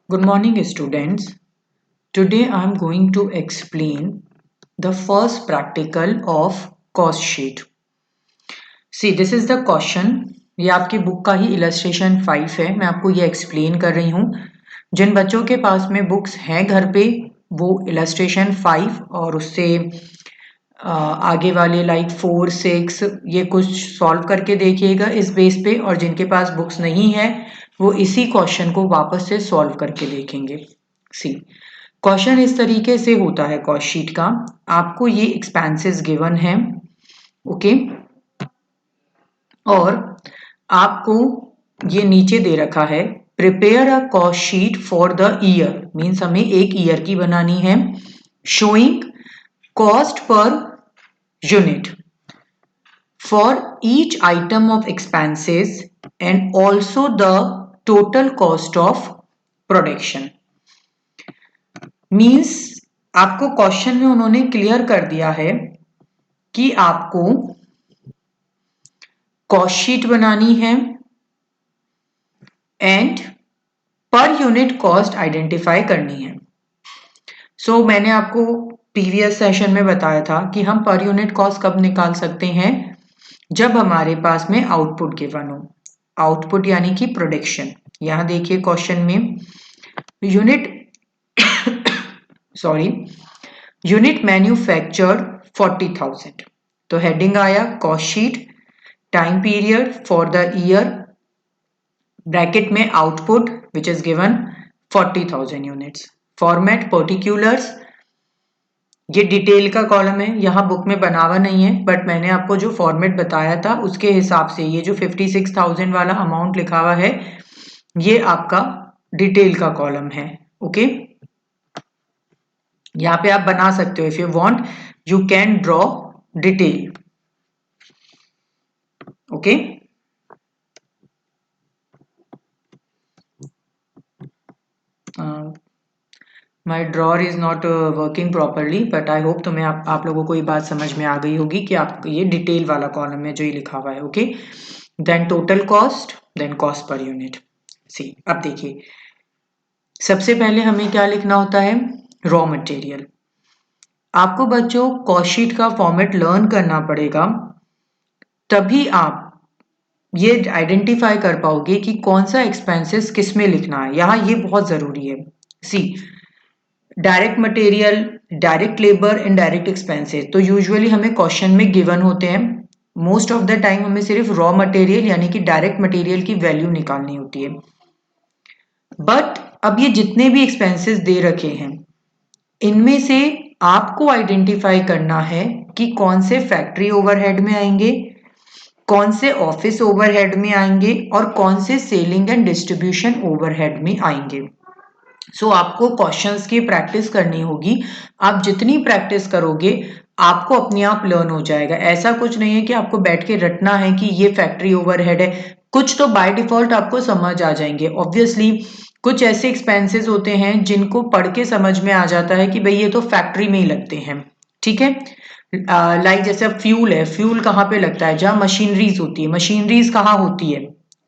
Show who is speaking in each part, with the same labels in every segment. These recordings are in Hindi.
Speaker 1: Good morning, students. Today I am going to explain the first practical of cost sheet. See, this is the question. ये आपकी बुक का ही इलस्ट्रेशन 5 है. मैं आपको ये एक्सप्लेन कर रही हूँ. जिन बच्चों के पास में बुक्स हैं घर पे वो इलस्ट्रेशन 5 और उससे आगे वाले लाइक 4, 6 ये कुछ सॉल्व करके देखिएगा इस बेस पे, और जिनके पास बुक्स नहीं है वो इसी क्वेश्चन को वापस से सॉल्व करके देखेंगे. सी, क्वेश्चन इस तरीके से होता है कॉस्ट शीट का. आपको ये एक्सपेंसेस गिवन है, ओके, और आपको ये नीचे दे रखा है prepare a cost sheet for the year. Means हमें एक ईयर की बनानी है, showing cost per unit for each item of expenses and also the total cost of production. Means आपको क्वेश्चन में उन्होंने क्लियर कर दिया है कि आपको कॉस्ट शीट बनानी है and per unit cost identify करनी है. सो मैंने आपको प्रीवियस सेशन में बताया था कि हम पर यूनिट कॉस्ट कब निकाल सकते हैं, जब हमारे पास में आउटपुट गिवन हो. आउटपुट यानी कि प्रोडक्शन. यहां देखिए क्वेश्चन में यूनिट सॉरी यूनिट मैन्युफैक्चर्ड 40,000. तो हेडिंग आया cost sheet, time period for the year, bracket में output which is given 40,000 units. Format particulars, ये डिटेल का कॉलम है, यहाँ बुक में बना हुआ नहीं है बट मैंने आपको जो फॉर्मेट बताया था उसके हिसाब से ये जो 56,000 वाला अमाउंट लिखा हुआ है ये आपका डिटेल का कॉलम है. ओके, यहाँ पे आप बना सकते हो. If you want you can draw detail. Okay, my drawer is not working properly but I hope तुम्हें आप लोगों को ये बात समझ में आ गई होगी कि आप ये डिटेल वाला कॉलम है जो ये लिखा हुआ है. Okay, then total cost, then cost per unit. See, अब देखिए सबसे पहले हमें क्या लिखना होता है, रॉ मटेरियल. आपको बच्चों कॉस्ट शीट का फॉर्मेट लर्न करना पड़ेगा, तभी आप ये आइडेंटिफाई कर पाओगे कि कौन सा एक्सपेंसेस किस में लिखना है. यहाँ ये बहुत जरूरी है. See, direct material, direct labour and direct expenses तो यूजुअली हमें क्वेश्चन में गिवन होते हैं. मोस्ट ऑफ द टाइम हमें सिर्फ रॉ मटेरियल यानी कि डायरेक्ट मटेरियल की वैल्यू निकालनी होती है. बट अब ये जितने भी एक्सपेंसेस दे रखे हैं इनमें से आपको आइडेंटिफाई करना है कि कौन से फैक्ट्री ओवरहेड में आएंगे, कौन से ऑफिस ओवरहेड में आएंगे और कौन से सेलिंग एंड डिस्ट्रीब्यूशन ओवरहेड में आएंगे. सो आपको क्वेश्चंस की प्रैक्टिस करनी होगी. आप जितनी प्रैक्टिस करोगे आपको अपने आप लर्न हो जाएगा. ऐसा कुछ नहीं है कि आपको बैठ के रटना है कि ये फैक्ट्री ओवरहेड है. कुछ तो बाय डिफॉल्ट आपको समझ आ जाएंगे. ऑब्वियसली कुछ ऐसे एक्सपेंसेस होते हैं जिनको पढ़ के समझ में आ जाता है कि भाई ये तो फैक्ट्री में ही लगते हैं. ठीक है, लाइक जैसे फ्यूल है, फ्यूल कहाँ पे लगता है, जहाँ मशीनरीज होती है. मशीनरीज कहाँ होती है,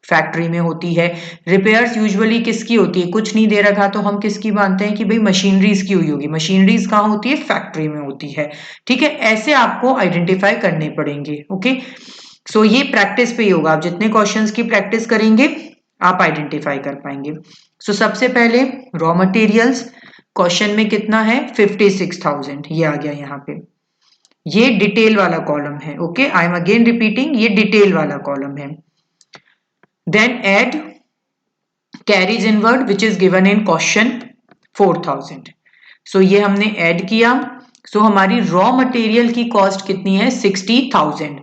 Speaker 1: फैक्ट्री में होती है. रिपेयर्स यूजुअली किसकी होती है, कुछ नहीं दे रखा तो हम किसकी मानते हैं कि भाई मशीनरीज की हुई होगी. मशीनरीज कहाँ होती है, फैक्ट्री में होती है. ठीक है, ऐसे आपको आइडेंटिफाई करने पड़ेंगे. ओके, सो ये प्रैक्टिस पे ही होगा. आप जितने क्वेश्चंस की प्रैक्टिस करेंगे आप आइडेंटिफाई कर पाएंगे. सो सबसे पहले रॉ मटेरियल्स, क्वेश्चन में कितना है 56,000, ये आ गया यहाँ पे. ये डिटेल वाला कॉलम है. Okay, I am again repeating, ये डिटेल वाला कॉलम है. Then add carries inward which is given in question 4,000. So ये हमने ऐड किया. So हमारी रॉ मटेरियल की कॉस्ट कितनी है 60,000.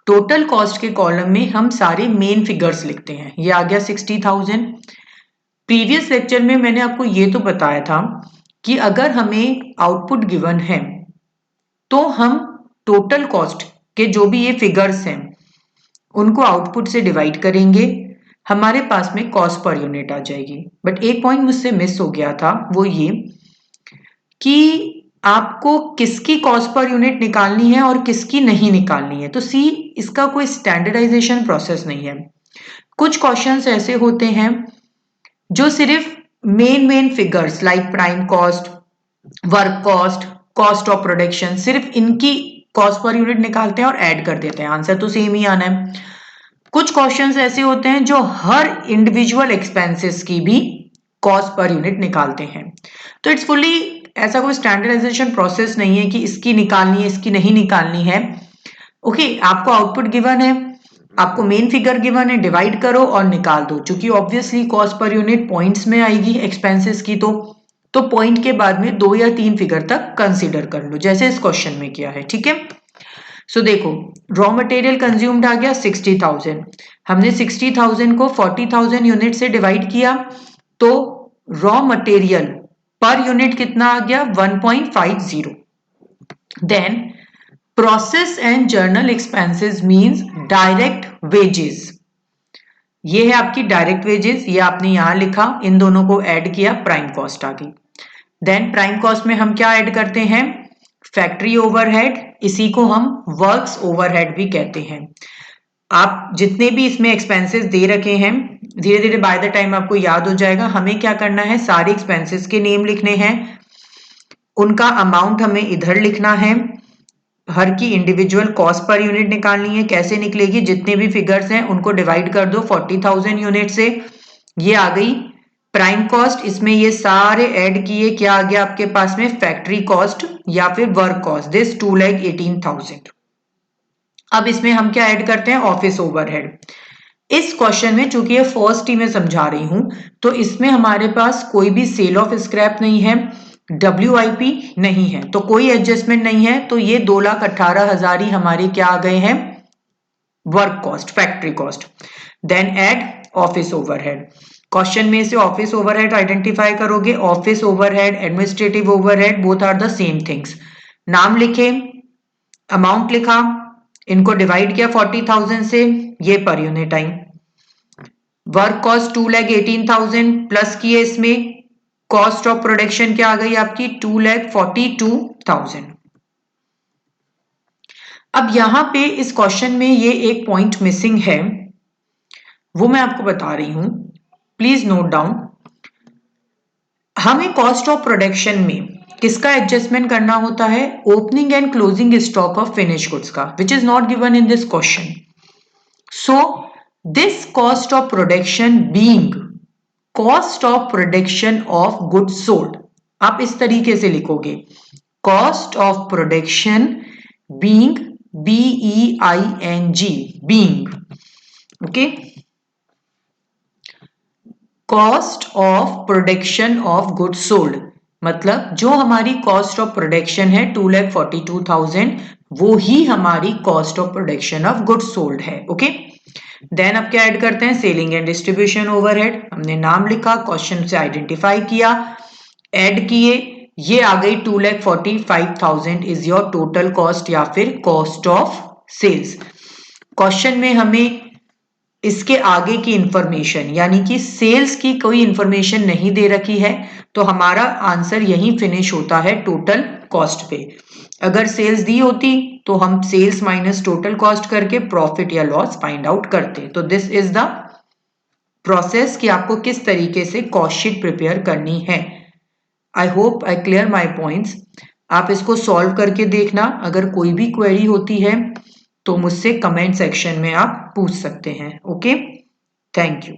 Speaker 1: टोटल कॉस्ट के कॉलम में हम सारे मेन फिगर्स लिखते हैं. ये आ गया 60,000. प्रीवियस लेक्चर में मैंने आपको ये तो बताया था कि अगर हमें आउटपुट गिवन है तो हम टोटल कॉस्ट के जो भी ये फिगर्स हैं उनको आउटपुट से डिवाइड करेंगे, हमारे पास में कॉस्ट पर यूनिट आ जाएगी. बट एक पॉइंट मुझसे मिस हो गया था, वो ये कि आपको किसकी कॉस्ट पर यूनिट निकालनी है और किसकी नहीं निकालनी है. तो सी, इसका कोई स्टैंडर्डाइजेशन प्रोसेस नहीं है. कुछ क्वेश्चंस ऐसे होते हैं जो सिर्फ main figures like prime cost, work cost, cost of production, सिर्फ इनकी कॉस्ट पर यूनिट निकालते हैं और ऐड कर देते हैं, आंसर तो सेम ही आना है। कुछ क्वेश्चंस ऐसे होते हैं जो हर इंडिविजुअल एक्सपेंसेस की भी कॉस्ट पर यूनिट निकालते हैं। तो इट्स फुल्ली ऐसा कोई स्टैंडर्डाइजेशन प्रोसेस नहीं है कि इसकी निकालनी है इसकी नहीं निकालनी है। ओके, आपको आउटपुट गिवन है, आपको मेन फिगर गिवन है, डिवाइड करो और निकाल दो। चूंकि obviously cost per unit points में आएगी एक्सपेंसेस की, तो पॉइंट के बाद में 2 या 3 फिगर तक कंसीडर कर लो, जैसे इस क्वेश्चन में किया है। ठीक है, सो देखो रॉ मटेरियल कंज्यूम्ड आ गया 60,000, हमने 60,000 को 40,000 यूनिट से डिवाइड किया, तो रॉ मटेरियल पर यूनिट कितना आ गया 1.50। Then process and general expenses means direct wages, ये है आपकी डायरेक्ट वेजेस, ये आपने यहां लिखा, इन दोनों को ऐड किया, प्राइम कॉस्ट आ गई। देन प्राइम कॉस्ट में हम क्या ऐड करते हैं, फैक्ट्री ओवरहेड, इसी को हम वर्क्स ओवरहेड भी कहते हैं। आप जितने भी इसमें एक्सपेंसेस दे रखे हैं, धीरे धीरे बाय द टाइम आपको याद हो जाएगा। हमें क्या करना है, सारे एक्सपेंसेस के नेम लिखने हैं, उनका अमाउंट हमें इधर लिखना है, हर की इंडिविजुअल कॉस्ट पर यूनिट निकालनी है। कैसे निकलेगी, जितने भी फिगर्स हैं उनको डिवाइड कर दो 40,000 यूनिट से, ये आ गई प्राइम कॉस्ट। इसमें ये सारे ऐड किए, क्या आ गया आपके पास में, फैक्ट्री कॉस्ट या फिर वर्क कॉस्ट, दिस 2,18,000। अब इसमें हम क्या ऐड करते हैं, ऑफिस ओवरहेड। इस क्वेश्चन में चूंकि ये फर्स्ट ही मैं समझा रही हूं, तो इसमें हमारे पास कोई भी सेल ऑफ स्क्रैप नहीं है, WIP नहीं है, तो कोई एडजस्टमेंट नहीं है, तो ये 2,18,000 ही हमारे क्या आ गए हैं, work cost, factory cost. Then add office overhead, question में से ऑफिस ओवरहेड आइडेंटिफाई करोगे, office overhead administrative overhead both are the same things. नाम लिखे, अमाउंट लिखा, इनको डिवाइड किया 40,000 से, ये पर यूनिट आई। वर्क कॉस्ट 2,18,000 प्लस किए, इसमें कॉस्ट ऑफ प्रोडक्शन क्या आ गई आपकी 2,42,000। अब यहां पे इस क्वेश्चन में ये एक पॉइंट मिसिंग है, वो मैं आपको बता रही हूं, प्लीज नोट डाउन। हमें कॉस्ट ऑफ प्रोडक्शन में किसका एडजस्टमेंट करना होता है, opening and closing stock of finish goods का, which is not given in this question. So this cost of production being cost of production of goods sold, आप इस तरीके से लिखोगे, cost of production being, BEING, being, okay, cost of production of goods sold, मतलब जो हमारी कॉस्ट ऑफ प्रोडक्शन है 2,42,000, वो ही हमारी cost of production of goods sold है। ओके, देन अब क्या ऐड करते हैं, सेलिंग एंड डिस्ट्रीब्यूशन ओवरहेड, हमने नाम लिखा, क्वेश्चन से आइडेंटिफाई किया, ऐड किए, ये आ गई 2,45,000 इज योर टोटल कॉस्ट या फिर कॉस्ट ऑफ सेल्स। क्वेश्चन में हमें इसके आगे की इंफॉर्मेशन यानी कि सेल्स की कोई इंफॉर्मेशन नहीं दे रखी है, तो हमारा आंसर यहीं फिनिश होता है टोटल कॉस्ट पे। अगर सेल्स दी होती तो हम सेल्स माइनस टोटल कॉस्ट करके प्रॉफिट या लॉस फाइंड आउट करते। तो दिस इज द प्रोसेस कि आपको किस तरीके से कॉस्ट शीट प्रिपेयर करनी है। I hope I clear my points. आप इसको सॉल्व करके देखना, अगर कोई भी क्वेरी होती है तो मुझसे कमेंट सेक्शन में आप पूछ सकते हैं। Okay, thank you.